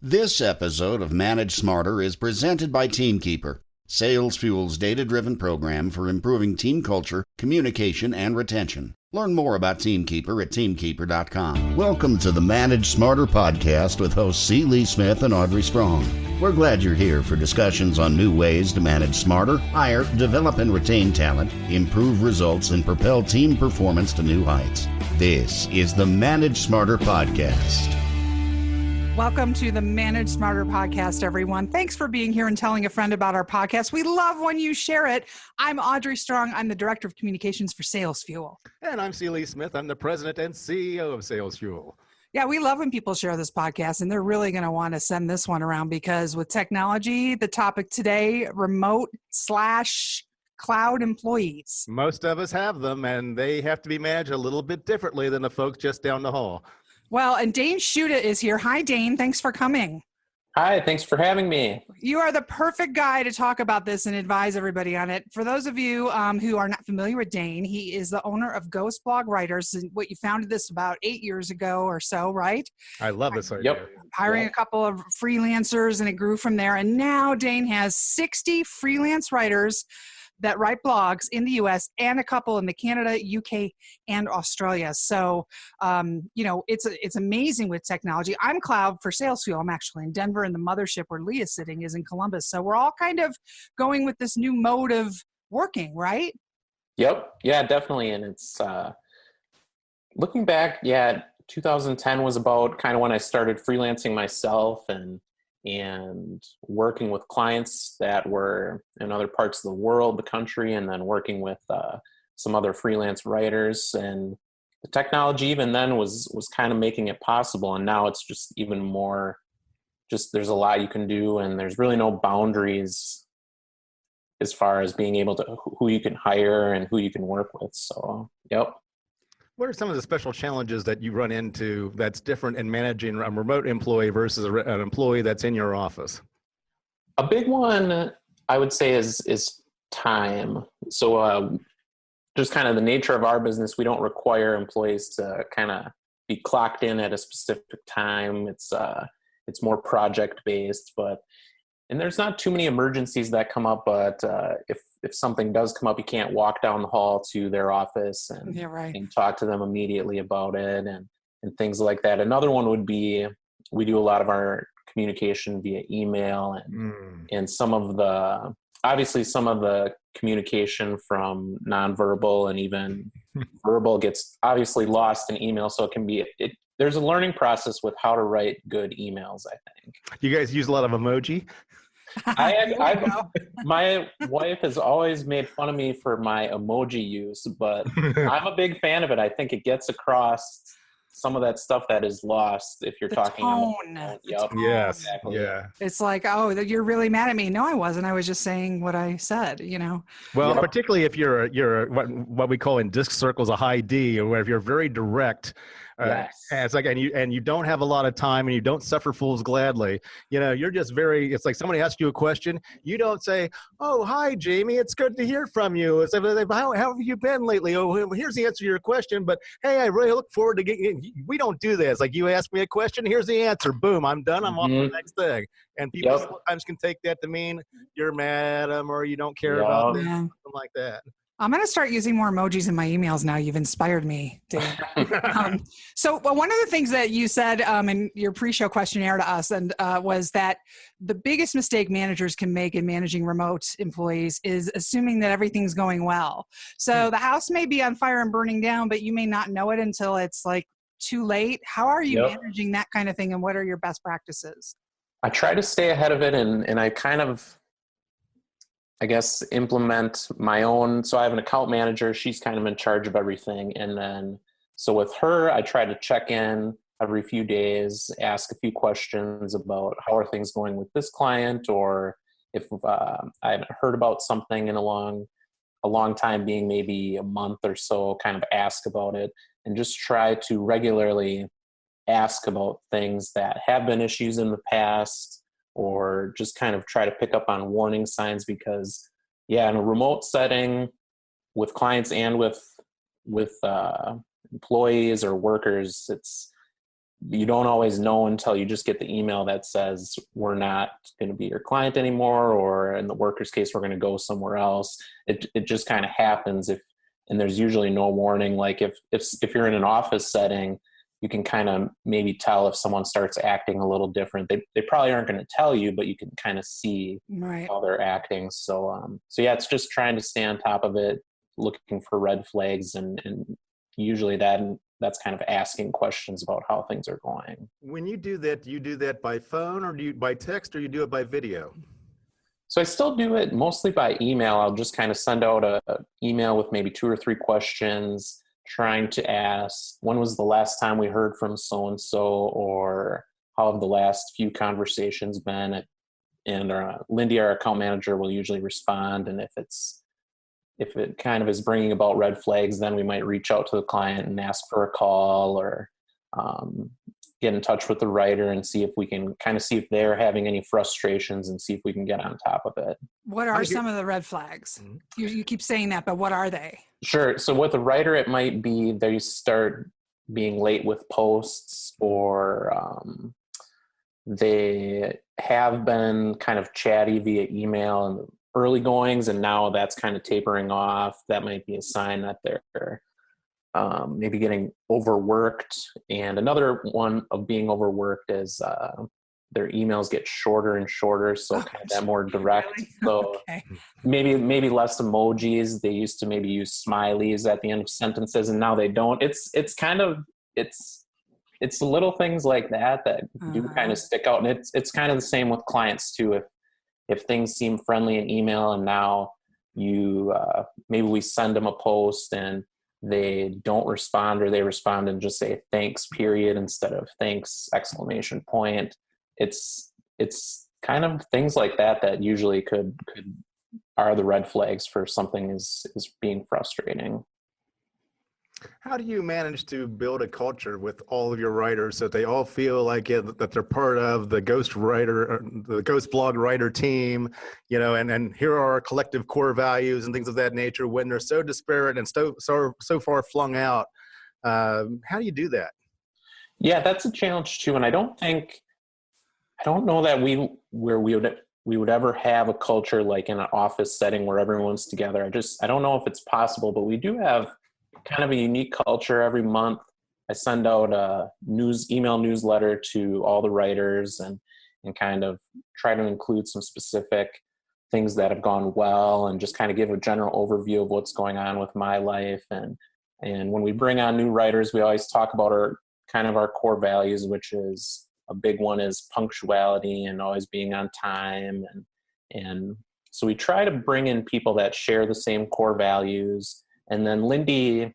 This episode of Manage Smarter is presented by Teamkeeper, Sales Fuel's data-driven program for improving team culture, communication, and retention. Learn more about Teamkeeper at teamkeeper.com. Welcome to the Manage Smarter podcast with hosts C. Lee Smith and Audrey Strong. We're glad you're here for discussions on new ways to manage smarter, hire, develop, and retain talent, improve results, and propel team performance to new heights. This is the Manage Smarter podcast. Welcome to the Manage Smarter podcast, everyone. Thanks for being here and telling a friend about our podcast. We love when you share it. I'm Audrey Strong. I'm the Director of Communications for Sales Fuel. And I'm C. Lee Smith. I'm the President and CEO of Sales Fuel. Yeah, we love when people share this podcast, and they're really going to want to send this one around because with technology, the topic today, remote/cloud employees. Most of us have them, and they have to be managed a little bit differently than the folks just down the hall. Well, and Dayne Shuda is here. Hi, Dayne. Thanks for coming. Hi, thanks for having me. You are the perfect guy to talk about this and advise everybody on it. For those of you who are not familiar with Dayne, he is the owner of Ghost Blog Writers. And what you founded this about 8 years ago or so, right? I love this idea. Yep. Hiring a couple of freelancers, and it grew from there. And now Dayne has 60 freelance writers that write blogs in the U.S. and a couple in the Canada, UK, and Australia. So, it's amazing with technology. I'm Cloud for Sales Fuel. I'm actually in Denver, and the mothership where Lee is sitting is in Columbus. So we're all kind of going with this new mode of working, right? Yep. Yeah, definitely. And it's looking back, 2010 was about kind of when I started freelancing myself and working with clients that were in other parts of the world, the country, and then working with some other freelance writers. And the technology even then was kind of making it possible. And now it's just even more, just there's a lot you can do, and there's really no boundaries as far as being able to who you can hire and who you can work with. So, yep. What are some of the special challenges that you run into that's different in managing a remote employee versus an employee that's in your office? A big one I would say is time. So just kind of the nature of our business, we don't require employees to kind of be clocked in at a specific time. It's more project based, and there's not too many emergencies that come up, but if something does come up, you can't walk down the hall to their office and talk to them immediately about it and things like that. Another one would be, we do a lot of our communication via email and some of the communication from nonverbal and even verbal gets obviously lost in email. So there's a learning process with how to write good emails, I think. You guys use a lot of emoji? My wife has always made fun of me for my emoji use, but I'm a big fan of it. I think it gets across some of that stuff that is lost if you're talking tone. Yep. Yes. Exactly. Yeah. It's like, oh, you're really mad at me. No, I wasn't. I was just saying what I said, Well, particularly if you're what we call in disc circles a high D, or where if you're very direct. Yes. And it's like, and you don't have a lot of time, and you don't suffer fools gladly. You're just it's like somebody asks you a question. You don't say, "Oh, hi, Jamie. It's good to hear from you." It's like, how have you been lately? Oh, here's the answer to your question. But hey, I really look forward to getting. We don't do this. Like, you ask me a question, here's the answer. Boom, I'm done. I'm off to the next thing. And people sometimes can take that to mean you're mad at them or you don't care about them, something like that. I'm going to start using more emojis in my emails now. You've inspired me, Dave. So one of the things that you said in your pre-show questionnaire to us was that the biggest mistake managers can make in managing remote employees is assuming that everything's going well. So the house may be on fire and burning down, but you may not know it until it's like too late. How are you managing that kind of thing, and what are your best practices? I try to stay ahead of it, and I kind of, I guess, implement my own. So I have an account manager. She's kind of in charge of everything. And then, so with her, I try to check in every few days, ask a few questions about how are things going with this client, or if I haven't heard about something in a long time, being maybe a month or so, kind of ask about it and just try to regularly ask about things that have been issues in the past, or just kind of try to pick up on warning signs, because in a remote setting with clients and with employees or workers, you don't always know until you just get the email that says we're not going to be your client anymore, or in the worker's case, we're going to go somewhere else. It just kind of happens and there's usually no warning. Like if you're in an office setting, you can kind of maybe tell if someone starts acting a little different. They probably aren't going to tell you, but you can kind of see how they're acting. So yeah, it's just trying to stay on top of it, looking for red flags, and usually that's kind of asking questions about how things are going. When you do that by phone, or by text, or you do it by video? So I still do it mostly by email. I'll just kind of send out a email with maybe 2 or 3 questions, trying to ask, when was the last time we heard from so-and-so, or how have the last few conversations been? And Lindy, our account manager, will usually respond. And if it kind of is bringing about red flags, then we might reach out to the client and ask for a call, or get in touch with the writer and see if we can kind of see if they're having any frustrations and see if we can get on top of it. What are some of the red flags? You keep saying that, but what are they? Sure. So with the writer, it might be they start being late with posts, or they have been kind of chatty via email and early goings, and now that's kind of tapering off. That might be a sign that they're maybe getting overworked. And another one of being overworked is their emails get shorter and shorter, so kind of that more direct. Really? So Okay. maybe less emojis. They used to maybe use smileys at the end of sentences, and now they don't. It's the little things like that do kind of stick out. And it's kind of the same with clients too. If things seem friendly in email, and now maybe we send them a post and they don't respond, or they respond and just say thanks period instead of thanks exclamation point. It's kind of things like that usually are the red flags for something is being frustrating. How do you manage to build a culture with all of your writers so that they all feel like that they're part of the Ghost Writer, the Ghost Blog Writer team, and here are our collective core values and things of that nature when they're so disparate and so far flung out? How do you do that? Yeah, that's a challenge too. And I don't know that we would ever have a culture like in an office setting where everyone's together. I don't know if it's possible, but we do have kind of a unique culture. Every month I send out a email newsletter to all the writers and kind of try to include some specific things that have gone well, and just kind of give a general overview of what's going on with my life. And when we bring on new writers, we always talk about our core values, which is a big one is punctuality and always being on time. And so we try to bring in people that share the same core values. And then Lindy,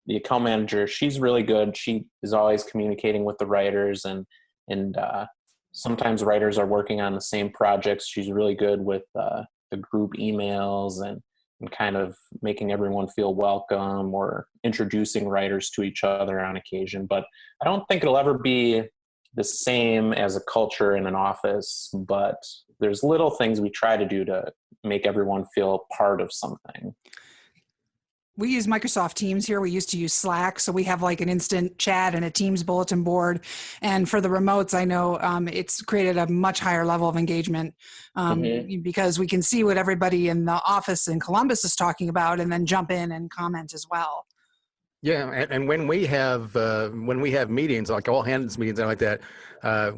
the account manager, she's really good. She is always communicating with the writers, and sometimes writers are working on the same projects. She's really good with the group emails and kind of making everyone feel welcome, or introducing writers to each other on occasion. But I don't think it'll ever be the same as a culture in an office, but there's little things we try to do to make everyone feel part of something. We use Microsoft Teams here. We used to use Slack. So we have like an instant chat and a Teams bulletin board. And for the remotes, I know it's created a much higher level of engagement because we can see what everybody in the office in Columbus is talking about, and then jump in and comment as well. Yeah, and when we have meetings, like all hands meetings and like that,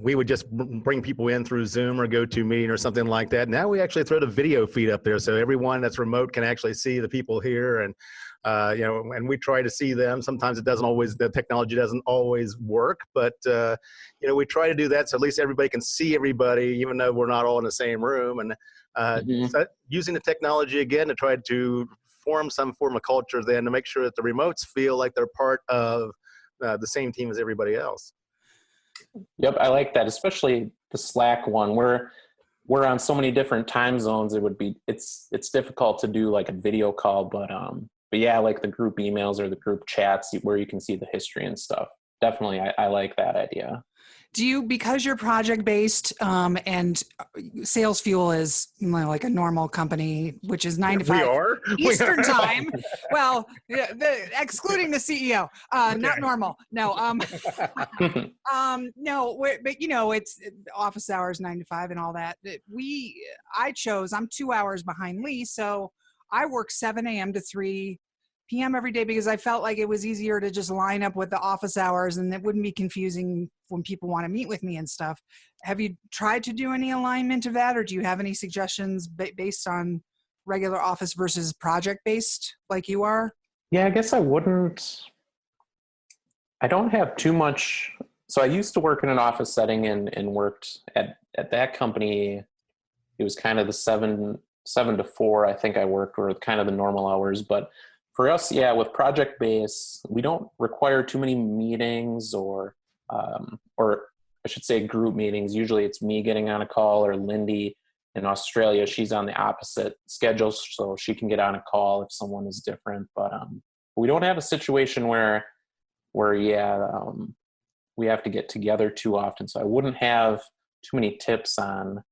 we would just bring people in through Zoom or GoToMeeting or something like that. Now we actually throw the video feed up there, so everyone that's remote can actually see the people here, and and we try to see them. Sometimes the technology doesn't always work, but we try to do that so at least everybody can see everybody, even though we're not all in the same room. And so using the technology again to try to form some form of culture then to make sure that the remotes feel like they're part of the same team as everybody else. Yep, I like that, especially the Slack one. We're on so many different time zones. It's difficult to do like a video call, but yeah, like the group emails or the group chats where you can see the history and stuff. Definitely, I like that idea. do you, because you're project based, and Sales Fuel is like a normal company, which is 9 to 5 We are Eastern time. Well, excluding the CEO, not normal. No, no, but it's office hours 9 to 5 and all that. I'm 2 hours behind Lee, so I work 7 a.m. to 3 p.m. every day because I felt like it was easier to just line up with the office hours and it wouldn't be confusing when people want to meet with me and stuff. Have you tried to do any alignment of that, or do you have any suggestions based on regular office versus project based like you are? Yeah, I guess I don't have too much. So I used to work in an office setting and worked at that company. It was kind of the 7 to 4, I think I worked, were kind of the normal hours. But for us, yeah, with project base, we don't require too many meetings or I should say group meetings. Usually it's me getting on a call, or Lindy in Australia, she's on the opposite schedule, so she can get on a call if someone is different. But we don't have a situation where we have to get together too often. So I wouldn't have too many tips on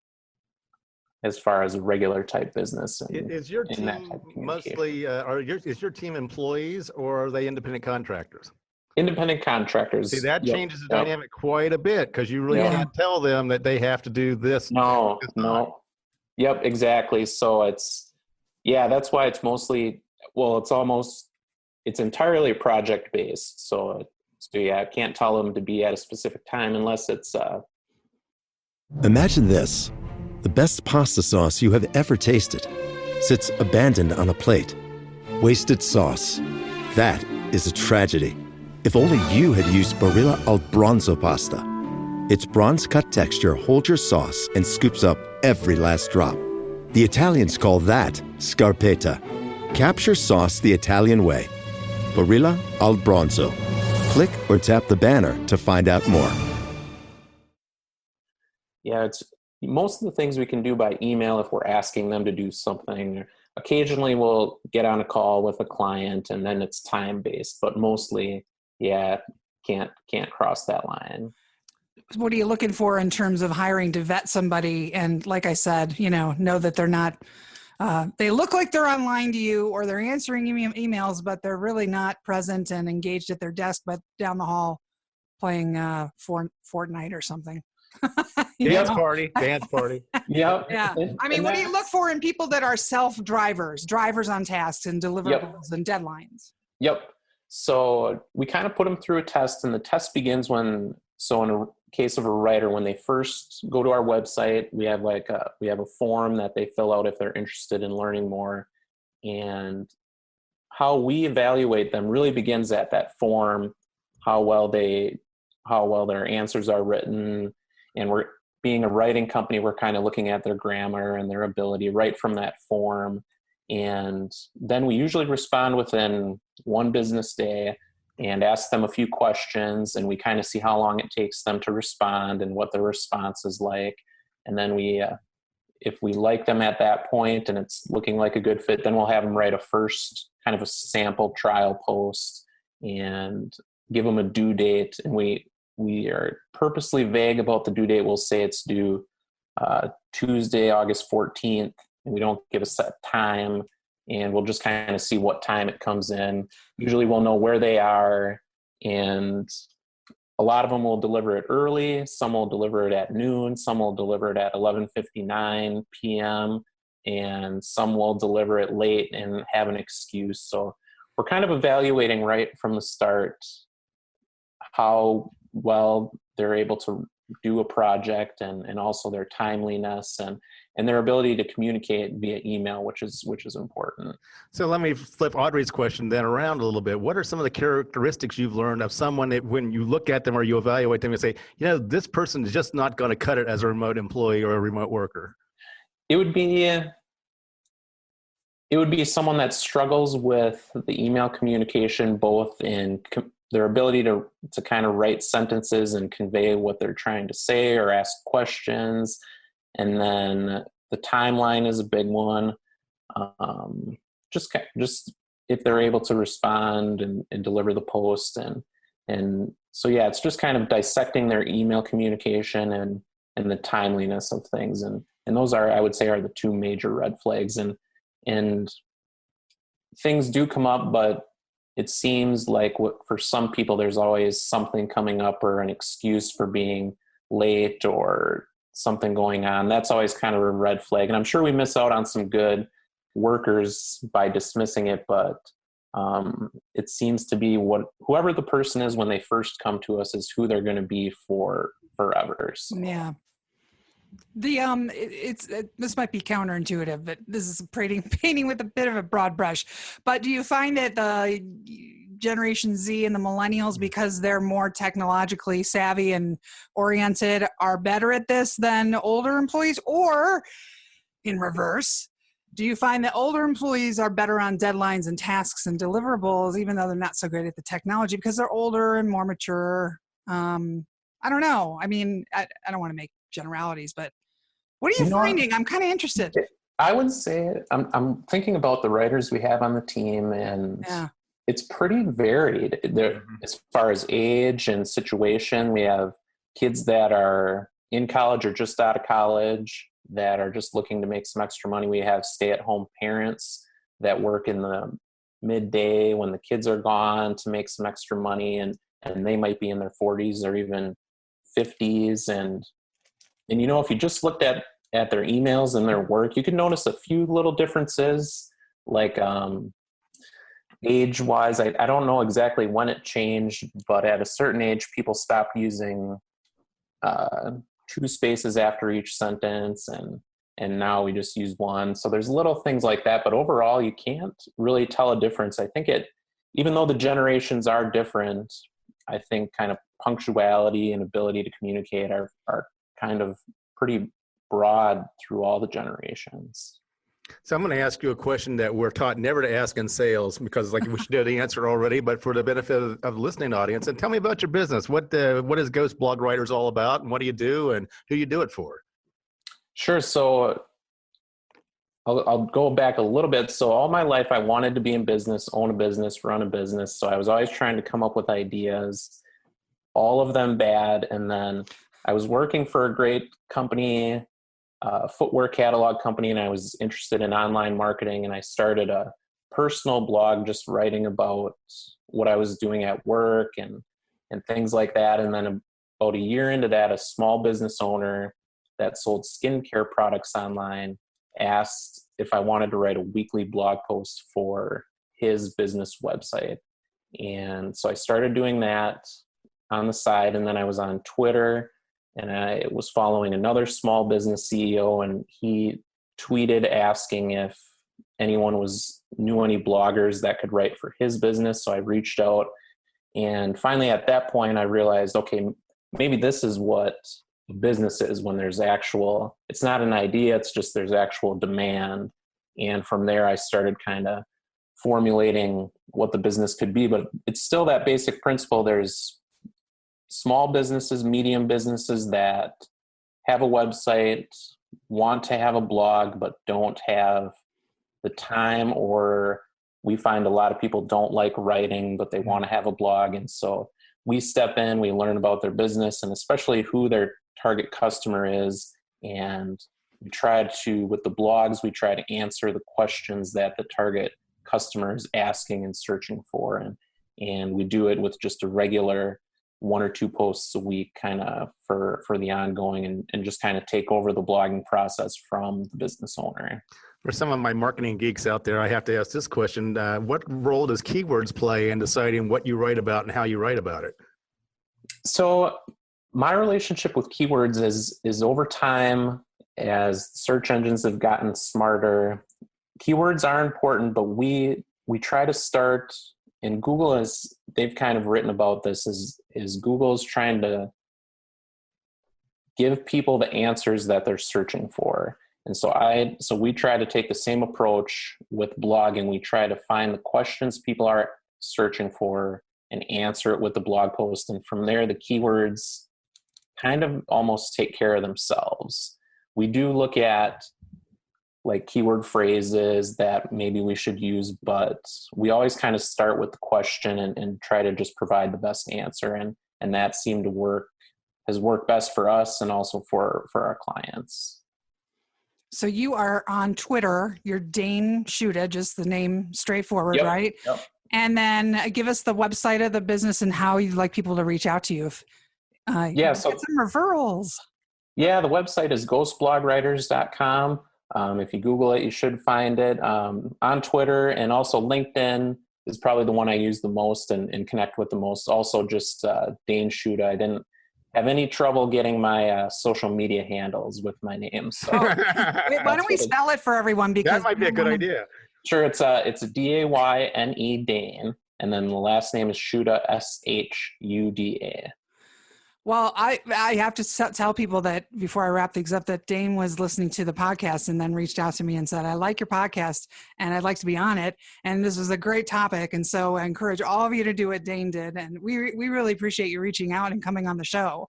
as far as a regular type business. Is your team mostly, is your team employees, or are they independent contractors? Independent contractors. See, that changes the dynamic quite a bit, because you really can't tell them that they have to do this. No. Yep, exactly. So that's why it's mostly, it's entirely project based. So yeah, I can't tell them to be at a specific time unless it's. Imagine this. The best pasta sauce you have ever tasted sits abandoned on a plate. Wasted sauce. That is a tragedy. If only you had used Barilla al Bronzo pasta. Its bronze-cut texture holds your sauce and scoops up every last drop. The Italians call that scarpetta. Capture sauce the Italian way. Barilla al Bronzo. Click or tap the banner to find out more. Yeah, it's most of the things we can do by email if we're asking them to do something. Occasionally we'll get on a call with a client and then it's time-based, but mostly, can't cross that line. What are you looking for in terms of hiring to vet somebody? And like I said, know that they're not, they look like they're online to you, or they're answering emails, but they're really not present and engaged at their desk, but down the hall playing Fortnite or something. Dance party. Yep. Yeah. I mean, what do you look for in people that are drivers on tasks and deliverables and deadlines? Yep. So we kind of put them through a test, and the test begins in a case of a writer, when they first go to our website, we have a form that they fill out if they're interested in learning more. And how we evaluate them really begins at that form, how well their answers are written. And we're being a writing company, we're kind of looking at their grammar and their ability right from that form. And then we usually respond within 1 business day and ask them a few questions, and we kind of see how long it takes them to respond and what their response is like. And then if we like them at that point and it's looking like a good fit, then we'll have them write a first kind of a sample trial post and give them a due date. And we are purposely vague about the due date. We'll say it's due Tuesday, August 14th, and we don't give a set time, and we'll just kind of see what time it comes in. Usually we'll know where they are, and a lot of them will deliver it early. Some will deliver it at noon. Some will deliver it at 11:59 p.m. and some will deliver it late and have an excuse. So we're kind of evaluating right from the start how well they're able to do a project, and also their timeliness and their ability to communicate via email, which is important. So let me flip Audrey's question then around a little bit. What are some of the characteristics you've learned of someone that when you look at them or you evaluate them and say, this person is just not going to cut it as a remote employee or a remote worker? It would be someone that struggles with the email communication, both in their ability to kind of write sentences and convey what they're trying to say or ask questions. And then the timeline is a big one. Just if they're able to respond and deliver the post and So yeah, it's just kind of dissecting their email communication and the timeliness of things. And those are, I would say, are the two major red flags. And things do come up, but it seems like for some people, there's always something coming up or an excuse for being late or something going on. That's always kind of a red flag. And I'm sure we miss out on some good workers by dismissing it, but it seems to be whoever the person is when they first come to us is who they're going to be for forever. So. Yeah. This might be counterintuitive, but this is painting with a bit of a broad brush. But do you find that the Generation Z and the millennials, because they're more technologically savvy and oriented, are better at this than older employees? Or in reverse, do you find that older employees are better on deadlines and tasks and deliverables, even though they're not so great at the technology because they're older and more mature? I don't know. I mean, I don't want to make generalities, but what are you finding? I'm kind of interested. I would say I'm thinking about the writers we have on the team, and it's pretty varied. As far as age and situation, we have kids that are in college or just out of college that are just looking to make some extra money. We have stay-at-home parents that work in the midday when the kids are gone to make some extra money, and they might be in their 40s or even 50s. And if you just looked at their emails and their work, you could notice a few little differences, like age-wise. I don't know exactly when it changed, but at a certain age, people stopped using two spaces after each sentence, and now we just use one. So there's little things like that, but overall, you can't really tell a difference. I think even though the generations are different, I think kind of punctuality and ability to communicate are kind of pretty broad through all the generations. So I'm going to ask you a question that we're taught never to ask in sales, because we should know the answer already, but for the benefit of the listening audience. And tell me about your business. What is Ghost Blog Writers all about, and what do you do, and who you do it for? Sure. So I'll go back a little bit. So all my life, I wanted to be in business, own a business, run a business. So I was always trying to come up with ideas, all of them bad. And then I was working for a great company, footwear catalog company, and I was interested in online marketing, and I started a personal blog just writing about what I was doing at work and things like that. And then about a year into that, a small business owner that sold skincare products online asked if I wanted to write a weekly blog post for his business website. And so I started doing that on the side, and then I was on Twitter, and I was following another small business CEO, and he tweeted asking if anyone knew any bloggers that could write for his business. So I reached out, and finally at that point I realized, okay, maybe this is what a business is when there's it's not an idea, it's just there's actual demand. And from there I started kind of formulating what the business could be, but it's still that basic principle. There's small businesses, medium businesses that have a website, want to have a blog, but don't have the time, or we find a lot of people don't like writing, but they want to have a blog. And so we step in, we learn about their business and especially who their target customer is. And we try to, with the blogs, we try to answer the questions that the target customer is asking and searching for. And we do it with just a regular 1 or 2 posts a week kind of for the ongoing, and just kind of take over the blogging process from the business owner. For some of my marketing geeks out there, I have to ask this question. What role does keywords play in deciding what you write about and how you write about it? So my relationship with keywords is over time, as search engines have gotten smarter, keywords are important, but we try to start, and Google they've kind of written about this, is Google's trying to give people the answers that they're searching for. And so we try to take the same approach with blogging. We try to find the questions people are searching for and answer it with the blog post. And from there, the keywords kind of almost take care of themselves. We do look at like keyword phrases that maybe we should use, but we always kind of start with the question and try to just provide the best answer. And and that seemed to has worked best for us and also for our clients. So you are on Twitter. You're Dayne Shuda, just the name straightforward, Yep. right? Yep. And then give us the website of the business and how you'd like people to reach out to you. If get some referrals. Yeah, the website is ghostblogwriters.com. If you Google it, you should find it. On Twitter and also LinkedIn is probably the one I use the most and connect with the most. Also just Dayne Shuda. I didn't have any trouble getting my social media handles with my name. So why don't we spell it for everyone? Because that might be a good idea. Sure, it's a Dayne, Dayne, and then the last name is Shuda, Shuda. Well, I have to tell people that before I wrap things up, that Dayne was listening to the podcast and then reached out to me and said, I like your podcast and I'd like to be on it. And this was a great topic. And so I encourage all of you to do what Dayne did. And we really appreciate you reaching out and coming on the show.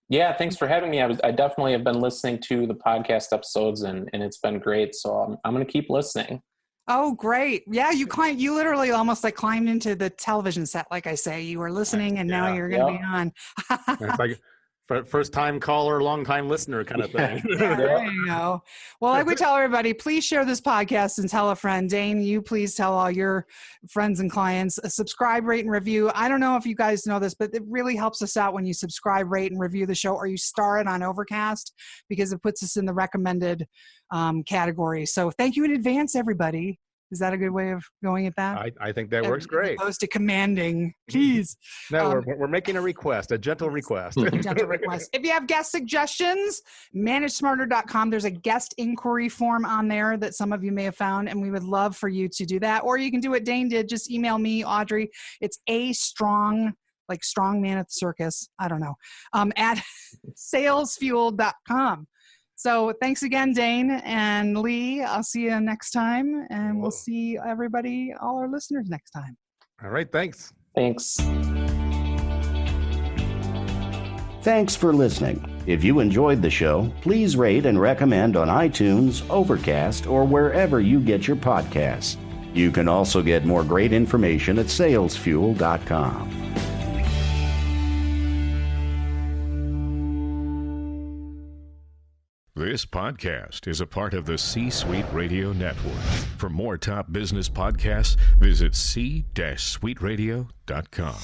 Yeah, thanks for having me. I definitely have been listening to the podcast episodes and it's been great. So I'm going to keep listening. Oh, great. Yeah, you literally almost like climbed into the television set, like I say. You were listening and now you're going to be on. It's like first time caller, long time listener kind of thing. Yeah, there you go. Well, I would tell everybody, please share this podcast and tell a friend. Dayne, you please tell all your friends and clients, subscribe, rate, and review. I don't know if you guys know this, but it really helps us out when you subscribe, rate, and review the show, or you star it on Overcast, because it puts us in the recommended category. So thank you in advance, everybody. Is that a good way of going at that? I think that works great. As opposed to commanding, please. No, we're making a request, a gentle request. Gentle request. If you have guest suggestions, managesmarter.com. There's a guest inquiry form on there that some of you may have found, and we would love for you to do that. Or you can do what Dayne did. Just email me, Audrey. It's strong, like strong man at the circus. I don't know. At salesfuel.com. So thanks again, Dayne and Lee. I'll see you next time, and we'll see everybody, all our listeners next time. All right. Thanks. Thanks. Thanks for listening. If you enjoyed the show, please rate and recommend on iTunes, Overcast, or wherever you get your podcasts. You can also get more great information at salesfuel.com. This podcast is a part of the C-Suite Radio Network. For more top business podcasts, visit c-suiteradio.com.